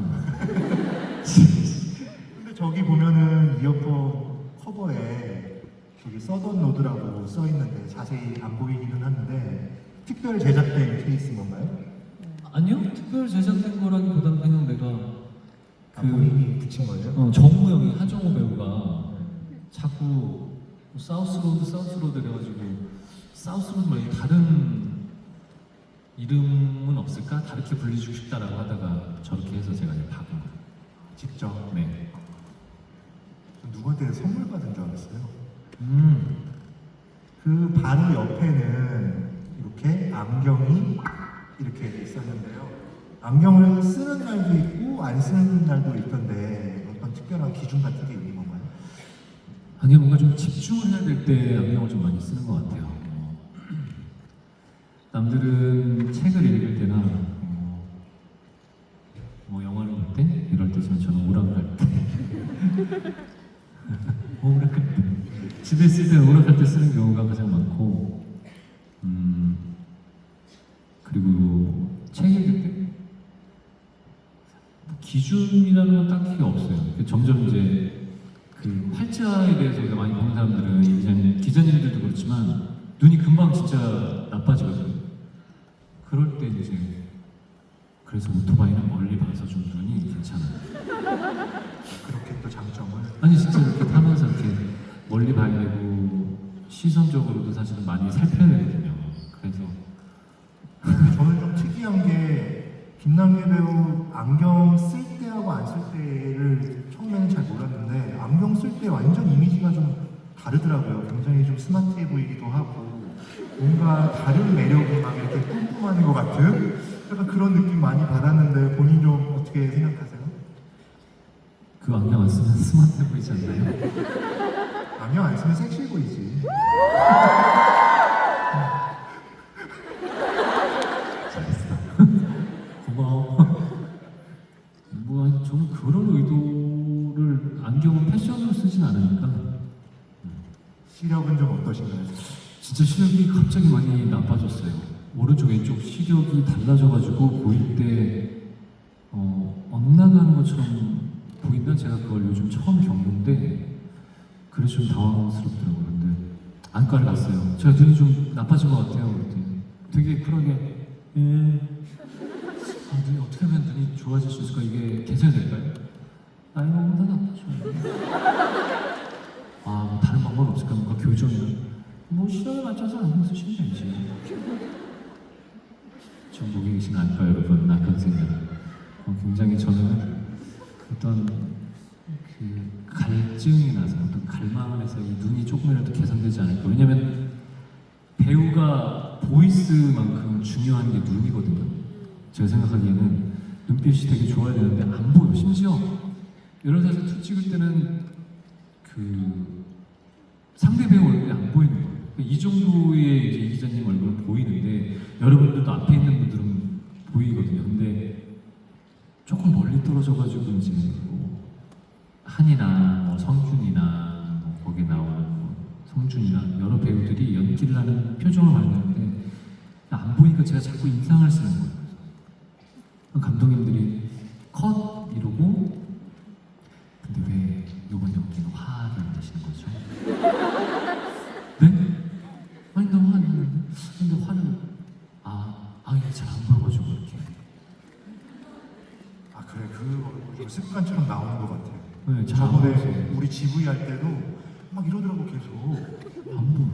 근데 저기 보면은 이어폰 커버에 저기 서던 노드라고 써 있는데 자세히 안 보이기는 하는데 특별 제작된 케이스인 건가요? 아니요, 특별 제작된 거라기보다는 그냥 내가 아, 본인이 붙인 거예요? 정우영이 하정우 배우가 자꾸 사우스로드 그래가지고 사우스로드 말고 다른 이름은 없을까? 다르게 불리주고 싶다라고 하다가 저렇게 해서 제가 이제 바꾼 거예요. 직접. 네. 전 누구한테 선물 받은 줄 알았어요. 그 바로 옆에는 이렇게 안경이 이렇게 있었는데요. 안경을 쓰는 날도 있고 안 쓰는 날도 있던데 어떤 특별한 기준 같은 게 있는 건가요? 아니 뭔가 좀 집중을 해야 될 때 안경을 좀 많이 쓰는 것 같아요. 남들은 책을 읽을 때나 뭐 영화를 볼 때 이럴 때지만 저는 오락할 때 오락할 때 집에 있을 때는 오락할 때 쓰는 경우가 가장 많고 그리고 책 읽을 때 기준이라는 건 딱히 없어요. 점점 이제 그 활자에 대해서 우리가 많이 보는 사람들은 기자님들도 그렇지만 눈이 금방 진짜 나빠지거든요. 그럴 때 이제 그래서 오토바이는 멀리 봐서 좀 눈이 괜찮아요. 그렇게 또 장점을. 아니 진짜 이렇게 타면서 이렇게 멀리 봐야 되고 시선적으로도 사실은 많이 살펴야 되거든요. 그래서 근데 저는 좀 특이한 게 김남길 배우 안경 쓸 때하고 안 쓸 때를 처음에는 잘 몰랐는데 안경 쓸 때 완전 이미지가 좀 다르더라고요. 굉장히 좀 스마트해 보이기도 하고 뭔가 다른 매력이 막 이렇게 뿜뿜하는 것 같은 약간 그런 느낌 많이 받았는데 본인 좀 어떻게 생각하세요? 그 안경 안 쓰면 스마트해 보이지 않나요? 안경 안 쓰면 섹시해 보이지. 고마워. 뭐 저는 그런 의도를 안경은 패션으로 쓰진 않으니까 시력은 좀 어떠신가요? 진짜 시력이 갑자기 많이 나빠졌어요. 오른쪽 왼쪽 시력이 달라져가지고 보일 때 엇나가는 것처럼 보인다. 제가 그걸 요즘 처음 겪는데 그래서 좀 당황스럽더라고요. 근데 안과를 갔어요. 제가 눈이 좀 나빠진 것 같아요. 그랬더니 되게 쿨하게 눈이 어떻게 하면 눈이 좋아질 수 있을까? 이게 개선이 될까요? 나이 먹으면 나빠져. 뭐 다른 방법은 없을까? 뭔가 교정이나 뭐 시력에 맞춰서 안경 쓰시면 되지. 전국에 계신 안과 여러분, 안과 선생님, 굉장히 저는 어떤 그 갈증이 나서 어떤 갈망을 해서 이 눈이 조금이라도 개선되지 않을까. 왜냐면 배우가 보이스만큼 중요한 게 눈이거든요. 제가 생각하기에는 눈빛이 되게 좋아야 되는데 안 보여. 심지어 여러 데서 투 찍을 때는 그 상대 배우 얼굴이 안 보이는 거예요. 이 정도의 이제 이 기자님 얼굴은 보이는데 여러분들도 앞에 있는 분들은 보이거든요. 근데 조금 멀리 떨어져가지고 이제 뭐 한이나 뭐 성균이나 뭐 거기 나오는 뭐 성준이나 여러 배우들이 연기를 하는 표정을 봤는데 안 보니까 제가 자꾸 인상을 쓰는 거예요. 감독님들이 컷 이러고 근데 왜 이번 연기는 화를 안 내시는 거죠? 네? 아니 나 화는 근데 화를 이게 잘 안 보여가지고 이렇게 그래 그거 습관처럼 나오는 것 같아요. 네, 잘 안 보여서 저번에 우리 GV 할 때도 막 이러더라고 계속. 안 보여요.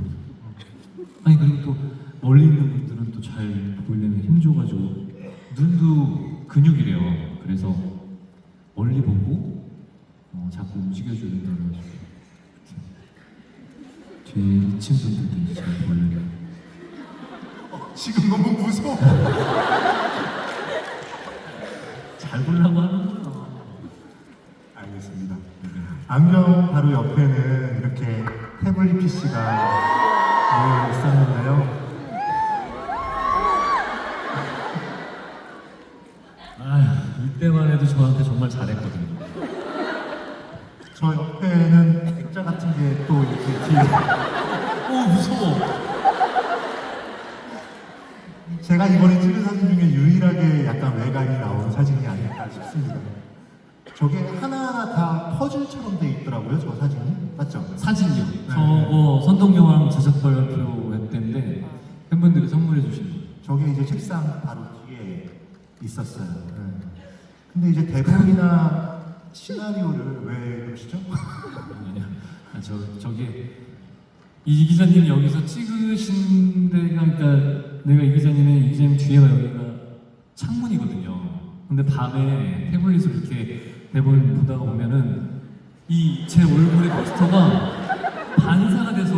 아니 그리고 또 멀리 있는 분들은 또 잘 보이려면 힘줘가지고 눈도 근육이래요. 그래서 멀리 보고 자꾸 움직여줘야 된다고 해가지고 뒤에 2층 분들도 이제 잘 보이려면 지금 너무 무서워. 잘 보려고 하는 거야. 알겠습니다. 안경 바로 옆에는 이렇게 태블릿 PC가 놓여 있었는데요. 이때만 해도 저한테 정말 잘했거든요. 저 옆에는 액자 같은 게 또 이렇게 뒤에 무서워. 제가 이번에 찍은 사진 중에 유일하게 약간 외곽이 나온 사진이 아닐까 싶습니다. 저게 하나하나 다 퍼즐처럼 돼 있더라고요, 저 사진이. 맞죠? 사진이요. 저거 선동영화랑 제작 발표 했는데 팬분들이 선물해 주신 거예요. 저게 이제 책상 바로 뒤에 있었어요. 네. 근데 이제 대본이나 시나리오를 왜 그러시죠? 아니요. 저게 이 기자님 여기서 찍으신 데가 그러니까 내가 이 기자님 뒤에가 여기가 창문이거든요. 근데 밤에 태블릿을 이렇게 대본을 보다가 보면은 이 제 얼굴의 포스터가 반사가 돼서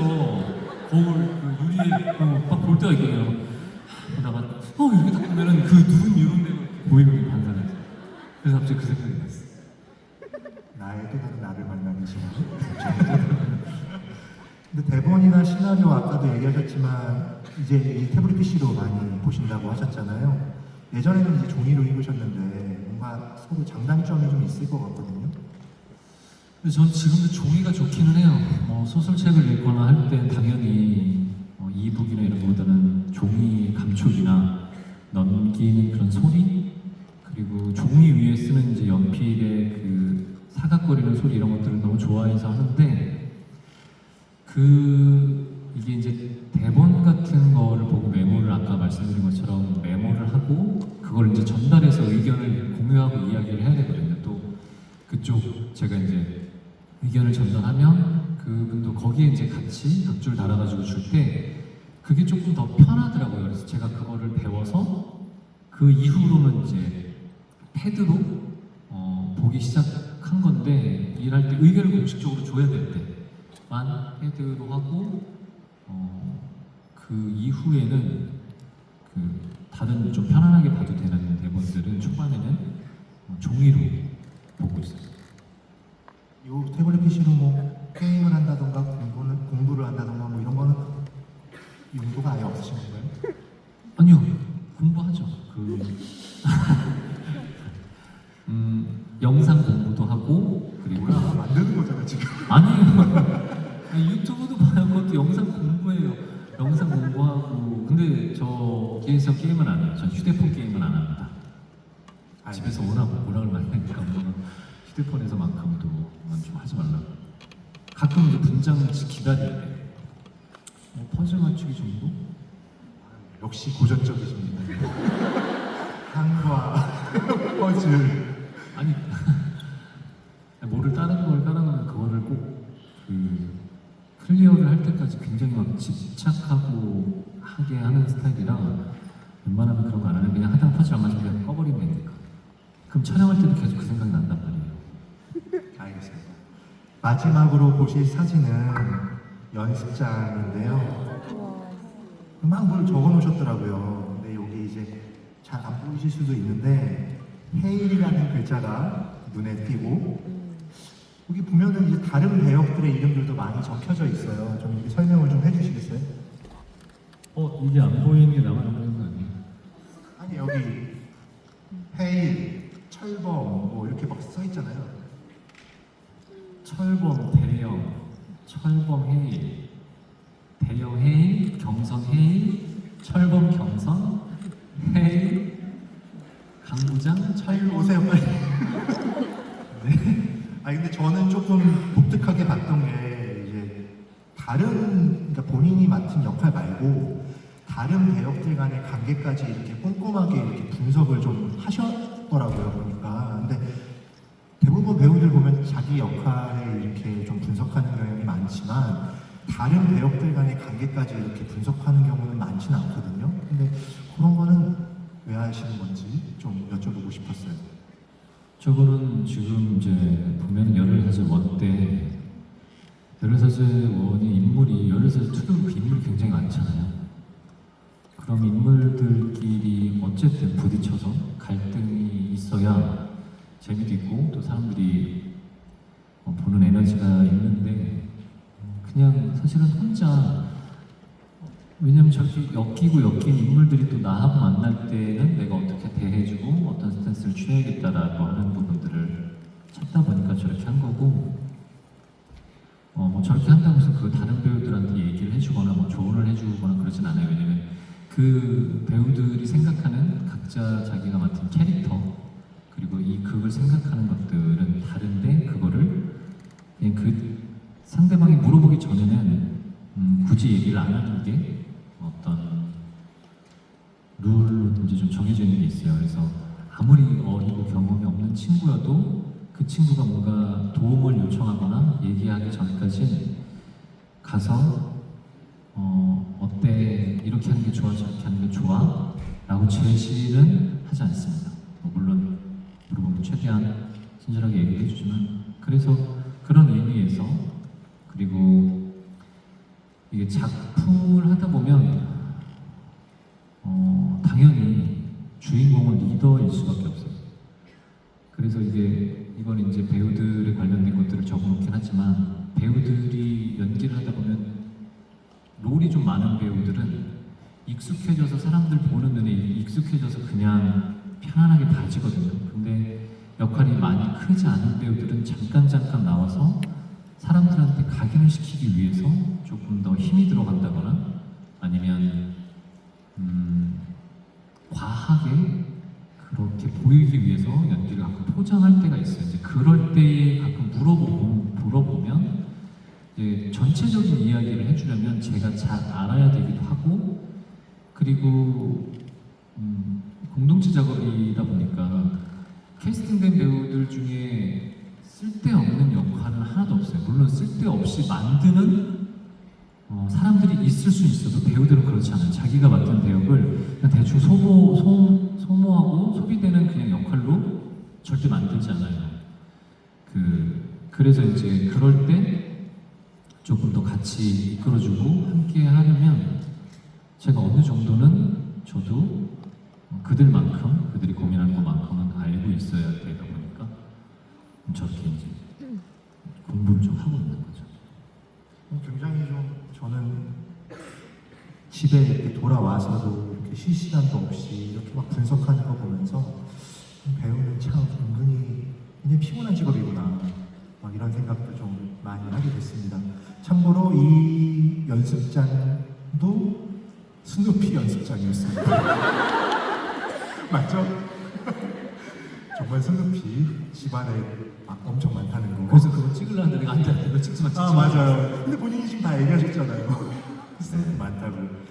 거울 그 유리에 막 볼 때가 있거든요. 보다가 이렇게 딱 보면은 그 눈 이런 데가 보이거든요, 반사가 돼서. 그래서 갑자기 그 생각이 났어요. 나의 또 다른 나를 만나는 시간. 근데 대본이나 시나리오 아까도 얘기하셨지만 이제 이 태블릿 PC로 많이 보신다고 하셨잖아요. 예전에는 이제 종이로 읽으셨는데 뭔가 서로 장단점이 좀 있을 것 같거든요. 근데 전 지금도 종이가 좋기는 해요. 소설책을 읽거나 할 때 당연히 이북이나 이런 것보다는 종이 감촉이나 넘기는 그런 소리 그리고 종이 위에 쓰는 이제 연필의 그 사각거리는 소리 이런 것들을 너무 좋아해서 하는데 이게 이제 대본 같은 거를 보고 메모를 아까 말씀드린 것처럼 메모를 하고 그걸 이제 전달해서 의견을 공유하고 이야기를 해야 되거든요. 또 그쪽 제가 이제 의견을 전달하면 그분도 거기에 이제 같이 각줄 달아가지고 줄 때 그게 조금 더 편하더라고요. 그래서 제가 그거를 배워서 그 이후로는 이제 패드로 보기 시작한 건데 일할 때 의견을 공식적으로 줘야 될 때만 패드로 하고 그 이후에는 그 다른 좀 편안하게 봐도 되는 대본들은 초반에는 종이로 보고 있었어요. 이 태블릿 PC로 뭐 게임을 한다던가 공부를 한다던가 뭐 이런 거는 용도가 아예 없으신 건가요? 아니요, 공부하죠. 영상 공부도 하고 그리고 뭐야 만드는 거잖아 지금. 아니요. 유튜브도 봐요. 그것도 영상 공부예요. 영상 공부하고 근데 저기에서 게임은 안 해요. 전 휴대폰 게임은 안 합니다. 집에서 오락을 많이 하니까 휴대폰에서만큼도 좀 하지 말라고. 가끔 이제 분장 기다릴 때 퍼즐 맞추기 정도? 역시 고전적이십니다. 한과 퍼즐. 아니 뭐를 다른 걸 깔아놓으면 그거를 꼭 클리어를 할 때까지 굉장히 막 집착하고 하게 하는 스타일이라 웬만하면 그런 거 안 하는 그냥 하다가 퍼즐 안 맞으면 그냥 꺼버리면 되니까. 그럼 촬영할 때도 계속 그 생각이 난단 말이에요. 알겠습니다. 마지막으로 보실 사진은 연습장인데요. 막 뭘 적어 놓으셨더라고요. 근데 여기 이제 잘 안 보이실 수도 있는데 헤일이라는 글자가 눈에 띄고 여기 보면은 이제 다른 배역들의 이름들도 많이 적혀져 있어요. 좀 이렇게 설명을 좀 해주시겠어요? 이게 안 보이는 게 나만 안 보이는 거 아니에요? 아니 여기 헤일, 철범 뭐 이렇게 막 써 있잖아요. 철범, 대영, 철범 해일, 대영 해일, 경선 해일, 철범 경선, 해일, 강부장, 철범. 오세요 빨리. 네. 아니 근데 저는 조금 독특하게 봤던 게 이제 그러니까 본인이 맡은 역할 말고 다른 배역들 간의 관계까지 이렇게 꼼꼼하게 이렇게 분석을 좀 하셨더라고요 보니까. 근데 대부분 배우들 보면 자기 역할을 이렇게 좀 분석하는 경향이 많지만 다른 배역들 간의 관계까지 이렇게 분석하는 경우는 많지는 않거든요. 근데 그런 거는 왜 하시는 건지 좀 여쭤보고 싶었어요. 저거는 지금 이제 보면 열혈사제 원 때 열혈사제 원의 인물이 열혈사제 2도 그 인물이 굉장히 많잖아요. 그럼 인물들끼리 어쨌든 부딪혀서 갈등이 있어야 재미도 있고 또 사람들이 보는 에너지가 있는데 그냥 사실은 혼자 왜냐면 저렇게 엮인 인물들이 또 나하고 만날 때는 내가 어떻게 대해주고 어떤 스탠스를 취해야겠다라고 하는 부분들을 찾다 보니까 저렇게 한 거고 뭐 저렇게 한다고 해서 그 다른 배우들한테 얘기를 해주거나 뭐 조언을 해주거나 그러진 않아요. 왜냐면 그 배우들이 생각하는 각자 자기가 맡은 캐릭터 그리고 이 극을 생각하는 것들은 다른데 그거를 그냥 그 상대방이 물어보기 전에는 굳이 얘기를 안 하는 게 어떤 룰로든지 좀 정해져 있는 게 있어요. 그래서 아무리 어리고 경험이 없는 친구여도 그 친구가 뭔가 도움을 요청하거나 얘기하기 전까지 가서 어때? 이렇게 하는 게 좋아? 저렇게 하는 게 좋아? 라고 제시는 하지 않습니다. 물론 물어보면 최대한 친절하게 얘기를 해주지만 그래서 그런 의미에서 그리고 이게 작품을 하다 보면 당연히 주인공은 리더일 수밖에 없어요. 그래서 이건 이제 배우들에 관련된 것들을 적어놓긴 하지만 배우들이 연기를 하다 보면 롤이 좀 많은 배우들은 익숙해져서 사람들 보는 눈에 익숙해져서 그냥 편안하게 봐지거든요. 근데 역할이 많이 크지 않은 배우들은 잠깐 나와서 사람들한테 각인을 시키기 위해서 조금 더 힘이 들어간다거나 아니면 과하게 그렇게 보이기 위해서 연기를 가끔 포장할 때가 있어요. 이제 그럴 때에 가끔 물어보면 이제 전체적인 이야기를 해주려면 제가 잘 알아야 되기도 하고 그리고 공동체 작업이다 보니까 캐스팅된 배우들 중에 쓸데없는 역할은 하나도 없어요. 물론 쓸데없이 만드는 사람들이 있을 수 있어도 배우들은 그렇지 않아요. 자기가 맡은 배역을 그냥 대충 소모하고 소비되는 그냥 역할로 절대 만들지 않아요. 그래서 이제 그럴 때 조금 더 같이 이끌어주고 함께 하려면 제가 어느 정도는 저도 그들만큼 그들이 고민하는 것만큼은 알고 있어야 되다 보니까 저렇게 이제 공부를 좀 하고 있는 거죠. 굉장히 좀 저는 집에 이렇게 돌아와서도 이렇게 쉴 시간도 없이 이렇게 막 분석하는 거 보면서 배우는 참 은근히 굉장히 피곤한 직업이구나 막 이런 생각도 좀 많이 하게 됐습니다. 참고로 이 연습장도 스누피 연습장이었습니다. 맞죠? 정말 스누피 집안에 엄청 많다는 거. 그래서 그거 찍으려는데 내가 안 돼, 이거 찍지 마. 맞아요. 근데 본인이 지금 다 얘기하셨잖아요. 스누피 많다고.